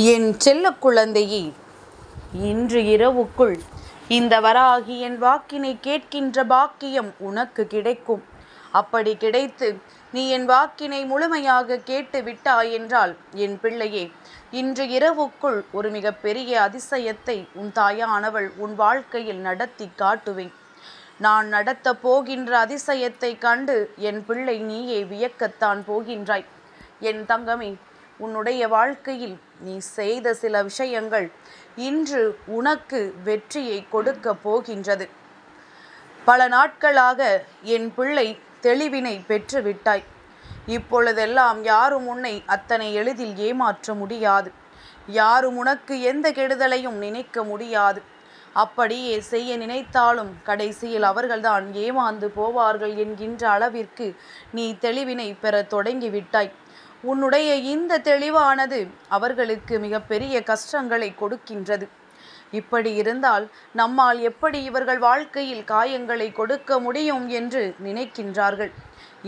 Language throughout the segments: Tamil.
என் செல்ல குழந்தையே, இன்று இரவுக்குள் இந்த வராகி என் வாக்கினை கேட்கின்ற பாக்கியம் உனக்கு கிடைக்கும். அப்படி கிடைத்து நீ என் வாக்கினை முழுமையாக கேட்டு விட்டாய் என்றால் என் பிள்ளையே, இன்று இரவுக்குள் ஒரு மிகப்பெரிய அதிசயத்தை உன் தாயானவள் உன் வாழ்க்கையில் நடத்தி காட்டுவேன். நான் நடத்தப் போகின்ற அதிசயத்தை கண்டு என் பிள்ளை நீயே வியக்கத்தான் போகின்றாய். என் தங்கமே, உன்னுடைய வாழ்க்கையில் நீ செய்த சில விஷயங்கள் இன்று உனக்கு வெற்றியை கொடுக்க போகின்றது. பல நாட்களாக என் பிள்ளை தெளிவினை பெற்றுவிட்டாய். இப்பொழுதெல்லாம் யாரும் உன்னை அத்தனை எளிதில் ஏமாற்ற முடியாது. யாரும் உனக்கு எந்த கெடுதலையும் நினைக்க முடியாது. அப்படியே செய்ய நினைத்தாலும் கடைசியில் அவர்கள்தான் ஏமாந்து போவார்கள் என்கின்ற அளவிற்கு நீ தெளிவினை பெற தொடங்கிவிட்டாய். உன்னுடைய இந்த தெளிவானது அவர்களுக்கு மிகப்பெரிய கஷ்டங்களை கொடுக்கின்றது. இப்படி இருந்தால் நம்மால் எப்படி இவர்கள் வாழ்க்கையில் காயங்களை கொடுக்க முடியும் என்று நினைக்கின்றார்கள்.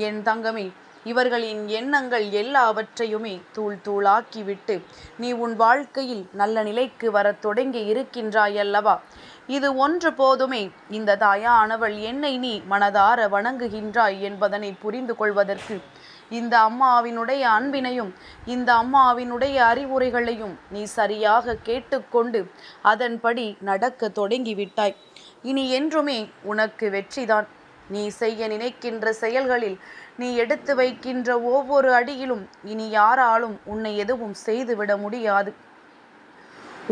என் தங்கமே, இவர்களின் எண்ணங்கள் எல்லாவற்றையுமே தூள் தூளாக்கிவிட்டு நீ உன் வாழ்க்கையில் நல்ல நிலைக்கு வர தொடங்கி இருக்கின்றாய் அல்லவா? இது ஒன்று போதுமே. இந்த தாயானவள் என்னை நீ மனதார வணங்குகின்றாய் என்பதனை புரிந்து கொள்வதற்கு இந்த அம்மாவினுடைய அன்பினையும் இந்த அம்மாவினுடைய அறிவுரைகளையும் நீ சரியாக கேட்டுக்கொண்டு அதன்படி நடக்க தொடங்கிவிட்டாய். இனி என்றுமே உனக்கு வெற்றிதான். நீ செய்ய நினைக்கின்ற செயல்களில், நீ எடுத்து வைக்கின்ற ஒவ்வொரு அடியிலும் இனி யாராலும் உன்னை எதுவும் செய்துவிட முடியாது.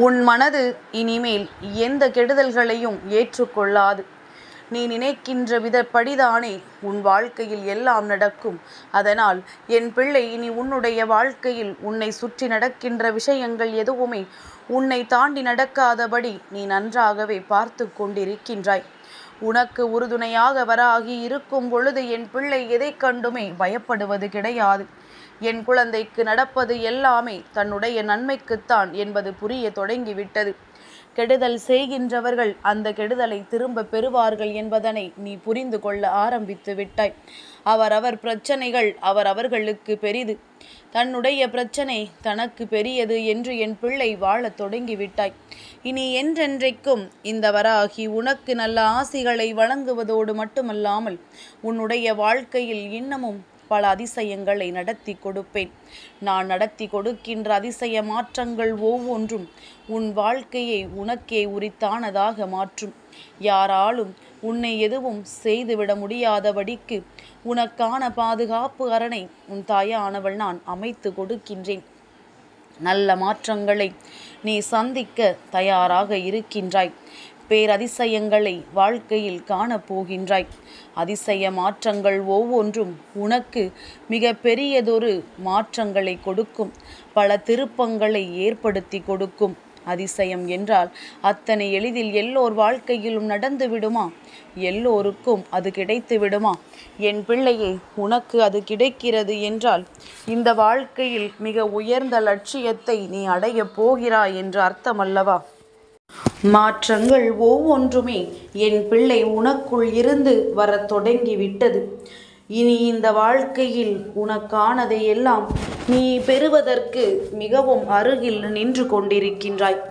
உன் மனது இனிமேல் எந்த கெடுதல்களையும் ஏற்றுக்கொள்ளாது. நீ நினைக்கின்ற விதப்படிதானே உன் வாழ்க்கையில் எல்லாம் நடக்கும். அதனால் என் பிள்ளை, இனி உன்னுடைய வாழ்க்கையில் உன்னை சுற்றி நடக்கின்ற விஷயங்கள் எதுவுமே உன்னை தாண்டி நடக்காதபடி நீ நன்றாகவே பார்த்து கொண்டிருக்கின்றாய். உனக்கு உறுதுணையாக வராகி இருக்கும் பொழுது என் பிள்ளை எதை கண்டுமே பயப்படுவது கிடையாது. என் குழந்தைக்கு நடப்பது எல்லாமே தன்னுடைய நன்மைக்குத்தான் என்பது புரிய தொடங்கிவிட்டது. கெடுதல் செய்கின்றவர்கள் அந்த கெடுதலை திரும்ப பெறுவார்கள் என்பதனை நீ புரிந்து கொள்ள ஆரம்பித்து விட்டாய். அவரவர் பிரச்சனைகள் அவரவர்களுக்கு பெரிது, தன்னுடைய பிரச்சனை தனக்கு பெரியது என்று என் பிள்ளை வாழத் தொடங்கிவிட்டாய். இனி என்றென்றைக்கும் இந்த வராகி உனக்கு நல்ல ஆசிகளை வழங்குவதோடு மட்டுமல்லாமல் உன்னுடைய வாழ்க்கையில் இன்னமும் பல அதிசயங்களை நடத்தி கொடுப்பேன். நான் நடத்தி கொடுக்கின்ற அதிசய மாற்றங்கள் ஒவ்வொன்றும் உன் வாழ்க்கையை உனக்கே உரித்தானதாக மாற்றும். யாராலும் உன்னை எதுவும் செய்துவிட முடியாதபடிக்கு உனக்கான பாதுகாப்பு அரணை உன் தாயானவள் நான் அமைத்து கொடுக்கின்றேன். நல்ல மாற்றங்களை நீ சந்திக்க தயாராக இருக்கின்றாய். பேரதிசயங்களை வாழ்க்கையில் காணப்போகின்றாய். அதிசய மாற்றங்கள் ஒவ்வொன்றும் உனக்கு மிக பெரியதொரு மாற்றங்களை கொடுக்கும். பல திருப்பங்களை ஏற்படுத்தி கொடுக்கும். அதிசயம் என்றால் அத்தனை எளிதில் எல்லோர் வாழ்க்கையிலும் நடந்து விடுமா? எல்லோருக்கும் அது கிடைத்து விடுமா? என் பிள்ளையே, உனக்கு அது கிடைக்கிறது என்றால் இந்த வாழ்க்கையில் மிக உயர்ந்த லட்சியத்தை நீ அடையப் போகிறாய் என்று அர்த்தமல்லவா? மாற்றங்கள் ஒவ்வொன்றுமே என் பிள்ளை உனக்குள் இருந்து வர தொடங்கிவிட்டது. இனி இந்த வாழ்க்கையில் உனக்கானதை எல்லாம் நீ பெறுவதற்கு மிகவும் அருகில் நின்று கொண்டிருக்கின்றாய்.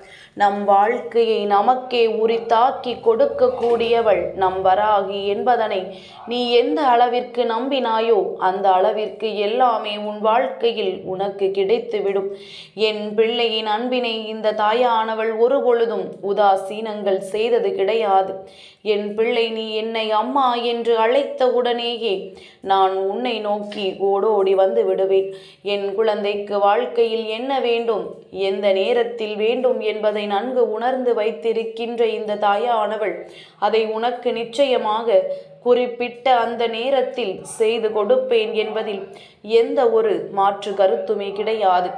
நம் வாழ்க்கையை நமக்கே உரித்தாக்கி கொடுக்கக்கூடியவள் நம் வராகி என்பதனை நீ எந்த அளவிற்கு நம்பினாயோ அந்த அளவிற்கு எல்லாமே உன் வாழ்க்கையில் உனக்கு கிடைத்துவிடும். என் பிள்ளையின் அன்பினை இந்த தாயானவள் ஒரு பொழுதும் உதாசீனங்கள் செய்தது கிடையாது. என் பிள்ளை, நீ என்னை அம்மா என்று அழைத்த உடனேயே நான் உன்னை நோக்கி ஓடோடி வந்து விடுவேன். என் குழந்தைக்கு வாழ்க்கையில் என்ன வேண்டும், எந்த நேரத்தில் வேண்டும் என்பதை நன்கு உணர்ந்து வைத்திருக்கின்ற இந்த தாயானவள் அதை உனக்கு நிச்சயமாக குறிப்பிட்ட அந்த நேரத்தில் செய்து கொடுப்பேன் என்பதில் எந்த ஒரு மாற்று கருத்துமே கிடையாது.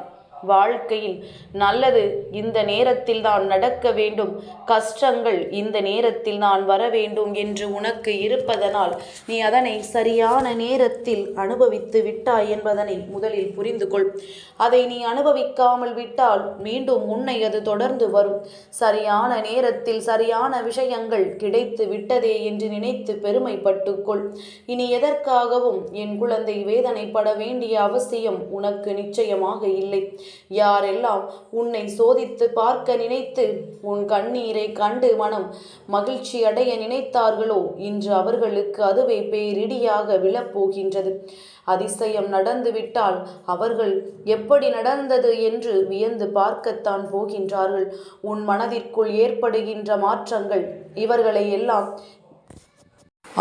வாழ்க்கையில் நல்லது இந்த நேரத்தில் தான் நடக்க வேண்டும், கஷ்டங்கள் இந்த நேரத்தில் நான் வர வேண்டும் என்று உனக்கு இருப்பதனால் நீ அதனை சரியான நேரத்தில் அனுபவித்து விட்டாய் என்பதனை முதலில் புரிந்து கொள். அதை நீ அனுபவிக்காமல் விட்டால் மீண்டும் உன்னை அது தொடர்ந்து வரும். சரியான நேரத்தில் சரியான விஷயங்கள் கிடைத்து விட்டதே என்று நினைத்து பெருமைப்பட்டுக்கொள். இனி எதற்காகவும் என் குழந்தை வேதனைப்பட வேண்டிய அவசியம் உனக்கு நிச்சயமாக இல்லை. யாரெல்லாம் உன்னை சோதித்து பார்க்க நினைத்து உன் கண்ணீரை கண்டு மனம் மகிழ்ச்சி அடைய நினைத்தார்களோ இன்று அவர்களுக்கு அதுவே பேரிடியாக விழப்போகின்றது. அதிசயம் நடந்துவிட்டால் அவர்கள் எப்படி நடந்தது என்று வியந்து பார்க்கத்தான் போகின்றார்கள். உன் மனதிற்குள் ஏற்படுகின்ற மாற்றங்கள் இவர்களை எல்லாம்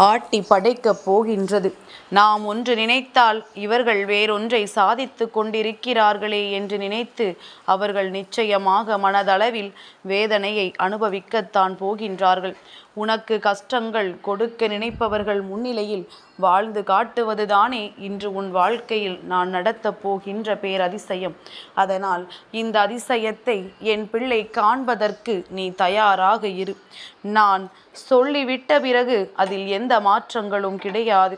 ஆட்டி படைக்கப் போகின்றது. நாம் ஒன்று நினைத்தால் இவர்கள் வேறொன்றை சாதித்து கொண்டிருக்கிறார்களே என்று நினைத்து அவர்கள் நிச்சயமாக மனதளவில் வேதனையை அனுபவிக்கத்தான் போகின்றார்கள். உனக்கு கஷ்டங்கள் கொடுக்க நினைப்பவர்கள் முன்னிலையில் வாழ்ந்து காட்டுவதுதானே இன்று உன் வாழ்க்கையில் நான் நடத்தப் போகின்ற பேரதிசயம். அதனால் இந்த அதிசயத்தை என் பிள்ளை காண்பதற்கு நீ தயாராக இரு. நான் சொல்லிவிட்ட பிறகு அதில் எந்த மாற்றங்களும் கிடையாது.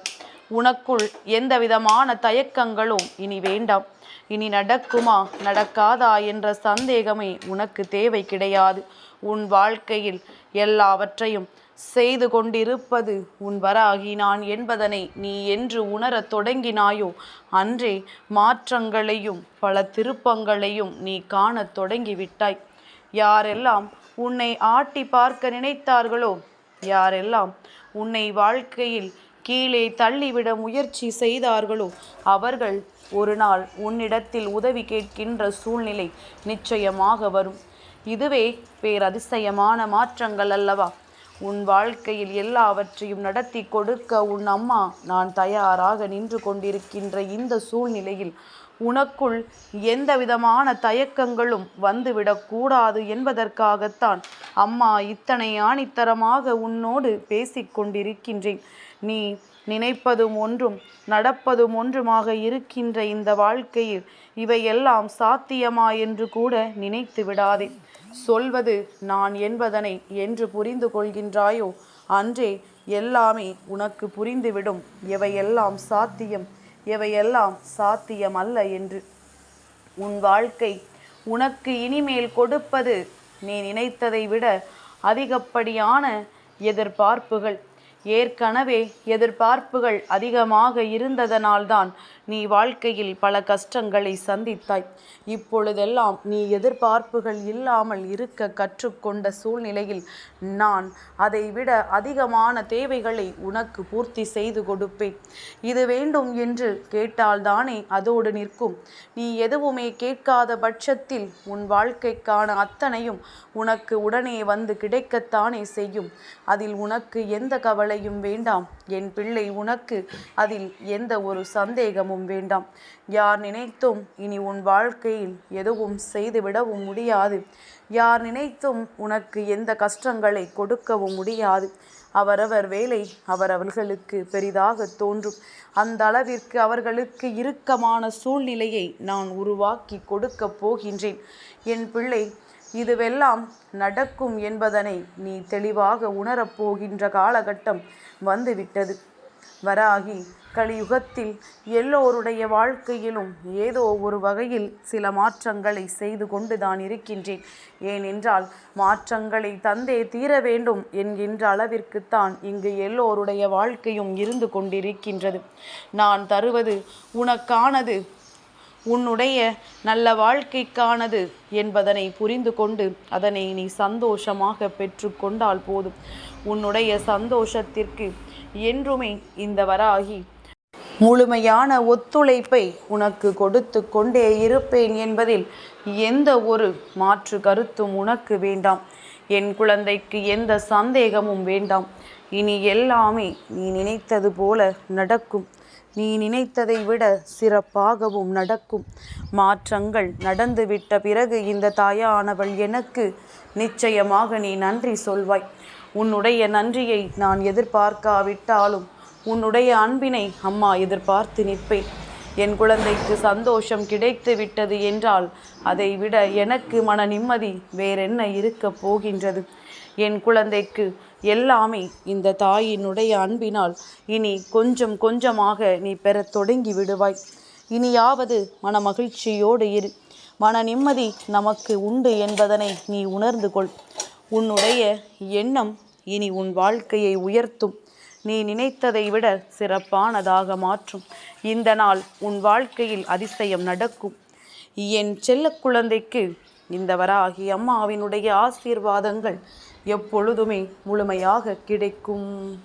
உனக்குள் எந்த விதமான தயக்கங்களும் இனி வேண்டாம். இனி நடக்குமா நடக்காதா என்ற சந்தேகமே உனக்கு தேவை கிடையாது. உன் வாழ்க்கையில் எல்லாவற்றையும் செய்து கொண்டிருப்பது உன் வராகி நான் என்பதனை நீ என்று உணரத் தொடங்கினாயோ அன்றே மாற்றங்களையும் பல திருப்பங்களையும் நீ காணத் தொடங்கிவிட்டாய். யாரெல்லாம் உன்னை ஆட்டி பார்க்க நினைத்தார்களோ, யாரெல்லாம் உன்னை வாழ்க்கையில் கீழே தள்ளிவிட முயற்சி செய்தார்களோ அவர்கள் ஒரு நாள் உன்னிடத்தில் உதவி கேட்கின்ற சூழ்நிலை நிச்சயமாக வரும். இதுவே பேரதிசயமான மாற்றங்கள் அல்லவா? உன் வாழ்க்கையில் எல்லாவற்றையும் நடத்தி கொடுக்க உன் அம்மா நான் தயாராக நின்று கொண்டிருக்கின்ற இந்த சூழ்நிலையில் உனக்குள் எந்த விதமான தயக்கங்களும் வந்துவிடக்கூடாது என்பதற்காகத்தான் அம்மா இத்தனை ஆணித்தரமாக உன்னோடு பேசிக்கொண்டிருக்கின்றேன். நீ நினைப்பதும் ஒன்றும் நடப்பதும் ஒன்றுமாக இருக்கின்ற இந்த வாழ்க்கையில் இவையெல்லாம் சாத்தியமா என்று கூட நினைத்து விடாதே. சொல்வது நான் என்பதனை என்று புரிந்து கொள்கின்றாயோ அன்றே எல்லாமே உனக்கு புரிந்துவிடும். எவையெல்லாம் சாத்தியம் எவையெல்லாம் சாத்தியமல்ல என்று. உன் வாழ்க்கை உனக்கு இனிமேல் கொடுப்பது நீ நினைத்ததை விட அதிகப்படியான எதிர்பார்ப்புகள். ஏற்கனவே எதிர்பார்ப்புகள் அதிகமாக இருந்ததனால்தான் நீ வாழ்க்கையில் பல கஷ்டங்களை சந்தித்தாய். இப்பொழுதெல்லாம் நீ எதிர்பார்ப்புகள் இல்லாமல் இருக்க கற்றுக்கொண்ட சூழ்நிலையில் நான் அதைவிட அதிகமான தேவைகளை உனக்கு பூர்த்தி செய்து கொடுப்பேன். இது வேண்டும் என்று கேட்டால்தானே அதோடு நிற்கும். நீ எதுவுமே கேட்காத பட்சத்தில் உன் வாழ்க்கைக்கான அத்தனையும் உனக்கு உடனே வந்து கிடைக்கத்தானே செய்யும். அதில் உனக்கு எந்த கவலையும் வேண்டாம் என் பிள்ளை. உனக்கு அதில் எந்த ஒரு சந்தேகமும் வேண்டாம். யார் நினைத்தும் இனி உன் வாழ்க்கையில் எதுவும் செய்துவிடவும் முடியாது. யார் நினைத்தும் உனக்கு எந்த கஷ்டங்களை கொடுக்கவும் முடியாது. அவரவர் வேலை அவரவர்களுக்கு பெரிதாக தோன்றும். அந்த அளவிற்கு அவர்களுக்கு இறுக்கமான சூழ்நிலையை நான் உருவாக்கி கொடுக்க போகின்றேன். என் பிள்ளை, இதுவெல்லாம் நடக்கும் என்பதனை நீ தெளிவாக உணரப்போகின்ற காலகட்டம் வந்துவிட்டது. வராகி, கலியுகத்தில் எல்லோருடைய வாழ்க்கையிலும் ஏதோ ஒரு வகையில் சில மாற்றங்களை செய்து கொண்டுதான் இருக்கின்றேன். ஏனென்றால் மாற்றங்களை தந்தே தீர வேண்டும் என்கின்ற அளவிற்குத்தான் இங்கு எல்லோருடைய வாழ்க்கையும் இருந்து கொண்டிருக்கின்றது. நான் தருவது உனக்கானது, உன்னுடைய நல்ல வாழ்க்கைக்கானது என்பதனை புரிந்து கொண்டு அதனை நீ சந்தோஷமாக பெற்று கொண்டால் போதும். உன்னுடைய சந்தோஷத்திற்கு என்றுமே இந்த வராகி முழுமையான ஒத்துழைப்பை உனக்கு கொடுத்து கொண்டே இருப்பேன் என்பதில் எந்த ஒரு மாற்று கருத்தும் உனக்கு வேண்டாம். என் குழந்தைக்கு எந்த சந்தேகமும் வேண்டாம். இனி எல்லாமே நீ நினைத்தது போல நடக்கும். நீ நினைத்ததை விட சிறப்பாகவும் நடக்கும். மாற்றங்கள் நடந்துவிட்ட பிறகு இந்த தாயானவள் எனக்கு நிச்சயமாக நீ நன்றி சொல்வாய். உன்னுடைய நன்றியை நான் எதிர்பார்க்காவிட்டாலும் உன்னுடைய அன்பினை அம்மா எதிர்பார்த்து நிற்பேன். என் குழந்தைக்கு சந்தோஷம் கிடைத்து விட்டது என்றால் அதை விட எனக்கு மன நிம்மதி வேறென்ன இருக்கப் போகின்றது? என் குழந்தைக்கு எல்லாமே இந்த தாயினுடைய அன்பினால் இனி கொஞ்சம் கொஞ்சமாக நீ பெறத் தொடங்கி விடுவாய். இனியாவது மன மகிழ்ச்சியோடு இரு. மன நிம்மதி நமக்கு உண்டு என்பதனை நீ உணர்ந்து கொள். உன்னுடைய எண்ணம் இனி உன் வாழ்க்கையை உயர்த்தும். நீ நினைத்ததை விட சிறப்பானதாக மாற்றும். இந்த நாள் உன் வாழ்க்கையில் அதிசயம் நடக்கும். என் செல்ல குழந்தைக்கு இந்த வராகி அம்மாவினுடைய ஆசீர்வாதங்கள் எப்பொழுதுமே முழுமையாக கிடைக்கும்.